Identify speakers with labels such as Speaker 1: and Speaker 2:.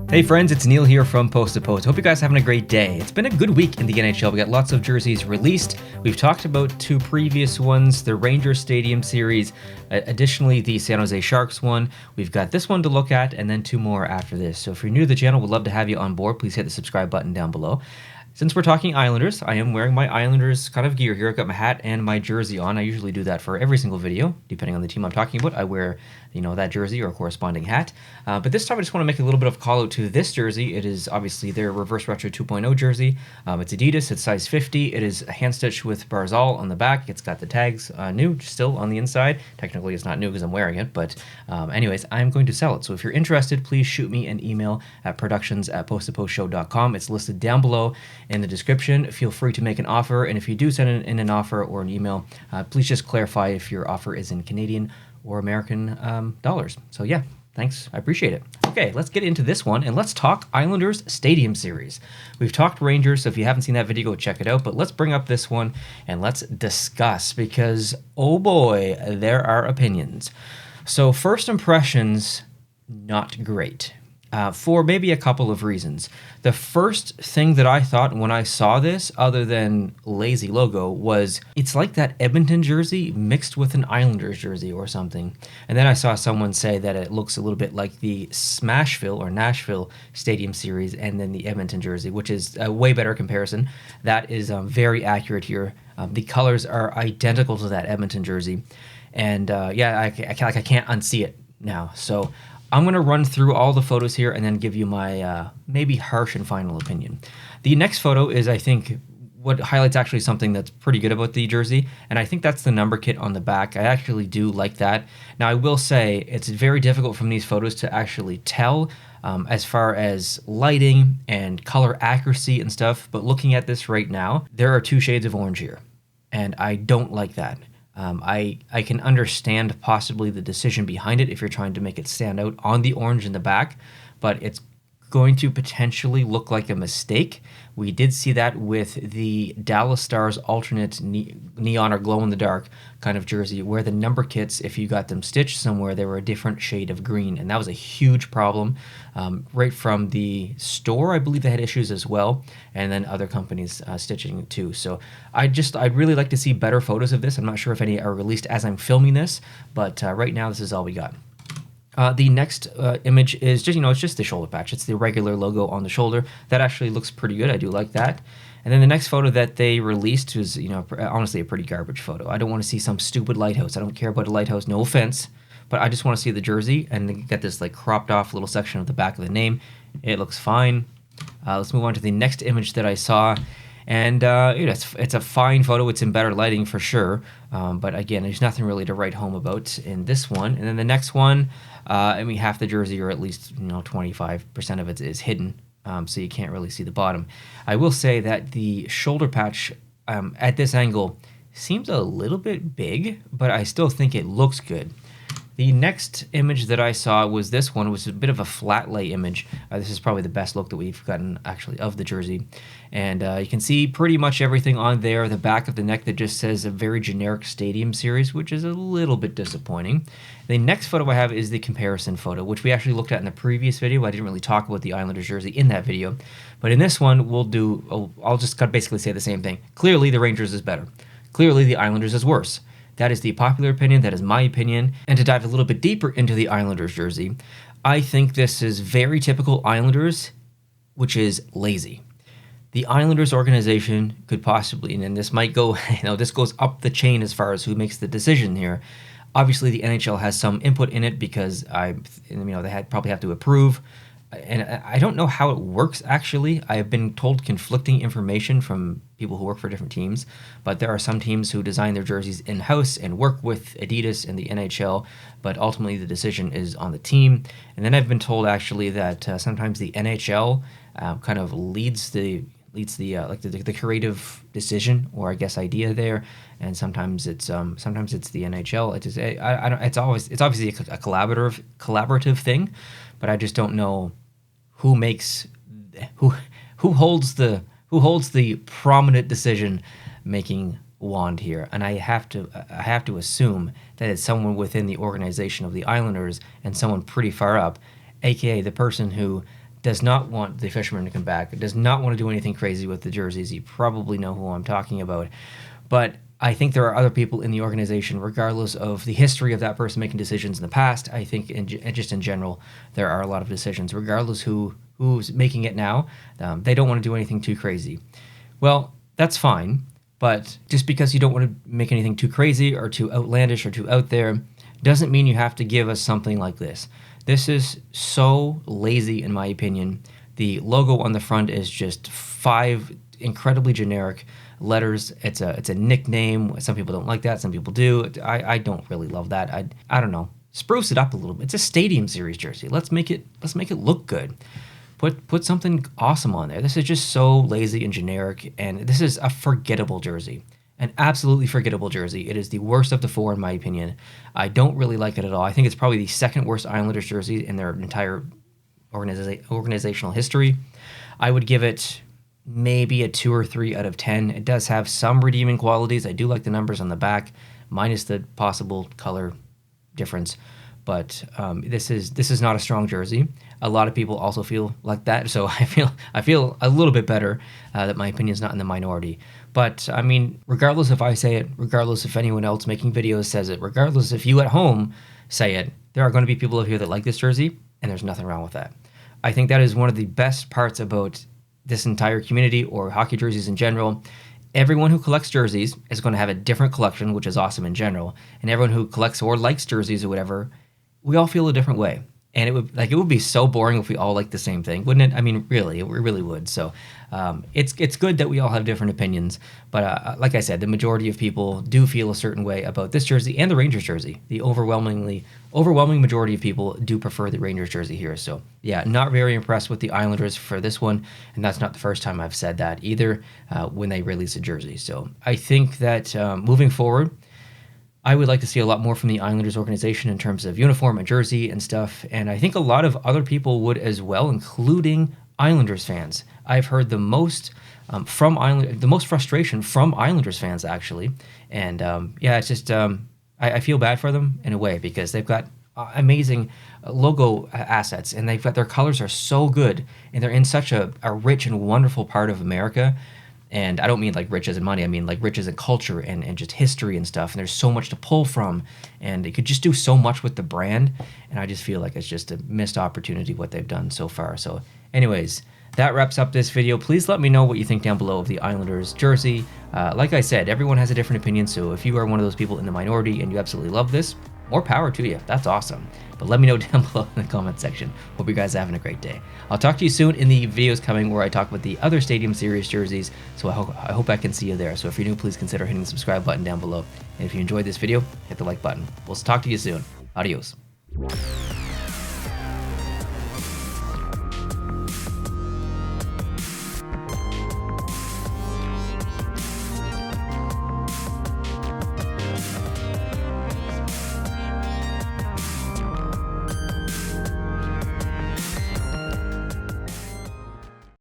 Speaker 1: Hey friends, it's Neil here from Post to Post. Hope you guys are having a great day. It's been a good week in the NHL. We got lots of jerseys released. We've talked about two previous ones, the Rangers Stadium series, additionally the San Jose Sharks one. We've got this one to look at and then two more after this. So if you're new to the channel, we'd love to have you on board. Please hit the subscribe button down below. Since we're talking Islanders, I am wearing my Islanders kind of gear here. I've got my hat and my jersey on. I usually do that for every single video, depending on the team I'm talking about. I wear, that jersey or corresponding hat. But this time I just want to make a little bit of call out to this jersey. It is obviously their Reverse Retro 2.0 jersey. It's Adidas. It's size 50. It is hand stitched with Barzal on the back. It's got the tags new, still on the inside. Technically, it's not new because I'm wearing it. But anyways, I'm going to sell it. So if you're interested, please shoot me an email at productions@posttoppostshow.com. It's listed down below in the description. Feel free to make an offer, and if you do send in an offer or an email, please just clarify if your offer is in Canadian or American dollars. So yeah, thanks, I appreciate it. Okay, let's get into this one and let's talk Islanders Stadium Series. We've talked Rangers, so if you haven't seen that video, go check it out, but let's bring up this one and let's discuss, because oh boy, there are opinions. So first impressions, not great. For maybe a couple of reasons. The first thing that I thought when I saw this, other than lazy logo, was it's like that Edmonton jersey mixed with an Islanders jersey or something. And then I saw someone say that it looks a little bit like the Smashville or Nashville Stadium Series and then the Edmonton jersey, which is a way better comparison. That is very accurate here. The colors are identical to that Edmonton jersey. And yeah, I can't unsee it now. So I'm going to run through all the photos here and then give you my maybe harsh and final opinion. The next photo is, I think, what highlights actually something that's pretty good about the jersey, and I think that's the number kit on the back. I actually do like that. Now, I will say it's very difficult from these photos to actually tell as far as lighting and color accuracy and stuff, but looking at this right now, there are two shades of orange here, and I don't like that. I can understand possibly the decision behind it if you're trying to make it stand out on the orange in the back, but it's going to potentially look like a mistake. We did see that with the Dallas Stars alternate neon or glow-in-the-dark kind of jersey, where the number kits, if you got them stitched somewhere, they were a different shade of green, and that was a huge problem. Right from the store, I believe they had issues as well, and then other companies stitching it too. So I'd really like to see better photos of this. I'm not sure if any are released as I'm filming this, but right now this is all we got. The next image is just, it's just the shoulder patch. It's the regular logo on the shoulder. That actually looks pretty good. I do like that. And then the next photo that they released was, honestly a pretty garbage photo. I don't want to see some stupid lighthouse. I don't care about a lighthouse, no offense, but I just want to see the jersey and get this like cropped off little section of the back of the name. It looks fine. Let's move on to the next image that I saw. And it's a fine photo. It's in better lighting for sure. But again, there's nothing really to write home about in this one. And then the next one, half the jersey, or at least 25% of it is hidden, so you can't really see the bottom. I will say that the shoulder patch at this angle seems a little bit big, but I still think it looks good. The next image that I saw was this one. It was a bit of a flat lay image. This is probably the best look that we've gotten actually of the jersey. And you can see pretty much everything on there. The back of the neck that just says a very generic Stadium Series, which is a little bit disappointing. The next photo I have is the comparison photo, which we actually looked at in the previous video. I didn't really talk about the Islanders jersey in that video. But in this one, I'll just basically say the same thing. Clearly, the Rangers is better. Clearly, the Islanders is worse. That is the popular opinion. That is my opinion. And to dive a little bit deeper into the Islanders jersey, I think this is very typical Islanders, which is lazy. The Islanders organization could possibly, and this might go, this goes up the chain as far as who makes the decision here. Obviously, the NHL has some input in it because they probably have to approve. And I don't know how it works, actually. I have been told conflicting information from people who work for different teams, but there are some teams who design their jerseys in-house and work with Adidas and the NHL, but ultimately the decision is on the team. And then I've been told, actually, that sometimes the NHL kind of leads the creative decision, or I guess idea there, and sometimes it's the NHL. It's obviously a collaborative thing, but I just don't know who holds the prominent decision making wand here. And I have to assume that it's someone within the organization of the Islanders and someone pretty far up, aka the person who does not want the fisherman to come back, does not want to do anything crazy with the jerseys. You probably know who I'm talking about. But I think there are other people in the organization, regardless of the history of that person making decisions in the past. I think just in general, there are a lot of decisions, regardless who's making it now. They don't want to do anything too crazy. Well, that's fine. But just because you don't want to make anything too crazy or too outlandish or too out there doesn't mean you have to give us something like this. This is so lazy, in my opinion. The logo on the front is just 5 incredibly generic letters. It's a nickname. Some people don't like that. Some people do. I don't really love that. I don't know. Spruce it up a little bit. It's a Stadium Series jersey. Let's make it look good. Put something awesome on there. This is just so lazy and generic, and this is a forgettable jersey. An absolutely forgettable jersey. It is the worst of the 4, in my opinion. I don't really like it at all. I think it's probably the second worst Islanders jersey in their entire organizational history. I would give it maybe a 2 or 3 out of 10. It does have some redeeming qualities. I do like the numbers on the back, minus the possible color difference. But this is not a strong jersey. A lot of people also feel like that, so I feel a little bit better that my opinion is not in the minority. But I mean, regardless if I say it, regardless if anyone else making videos says it, regardless if you at home say it, there are going to be people out here that like this jersey, and there's nothing wrong with that. I think that is one of the best parts about this entire community or hockey jerseys in general. Everyone who collects jerseys is going to have a different collection, which is awesome in general. And everyone who collects or likes jerseys or whatever, we all feel a different way. And it would be so boring if we all liked the same thing, wouldn't it? I mean, really, it really would. So it's good that we all have different opinions. But like I said, the majority of people do feel a certain way about this jersey and the Rangers jersey. The overwhelming majority of people do prefer the Rangers jersey here. So yeah, not very impressed with the Islanders for this one. And that's not the first time I've said that either when they release a jersey. So I think that moving forward, I would like to see a lot more from the Islanders organization in terms of uniform and jersey and stuff, and I think a lot of other people would as well, including Islanders fans. I've heard the most frustration from Islanders fans actually, and yeah, it's just I feel bad for them in a way because they've got amazing logo assets and their colors are so good and they're in such a rich and wonderful part of America. And I don't mean like rich as in money. I mean like rich as in culture and just history and stuff. And there's so much to pull from. And they could just do so much with the brand. And I just feel like it's just a missed opportunity what they've done so far. So anyways, that wraps up this video. Please let me know what you think down below of the Islanders jersey. Like I said, everyone has a different opinion. So if you are one of those people in the minority and you absolutely love this, more power to you. That's awesome. But let me know down below in the comment section. Hope you guys are having a great day. I'll talk to you soon in the videos coming where I talk about the other Stadium Series jerseys. So I hope I can see you there. So if you're new, please consider hitting the subscribe button down below. And if you enjoyed this video, hit the like button. We'll talk to you soon. Adios.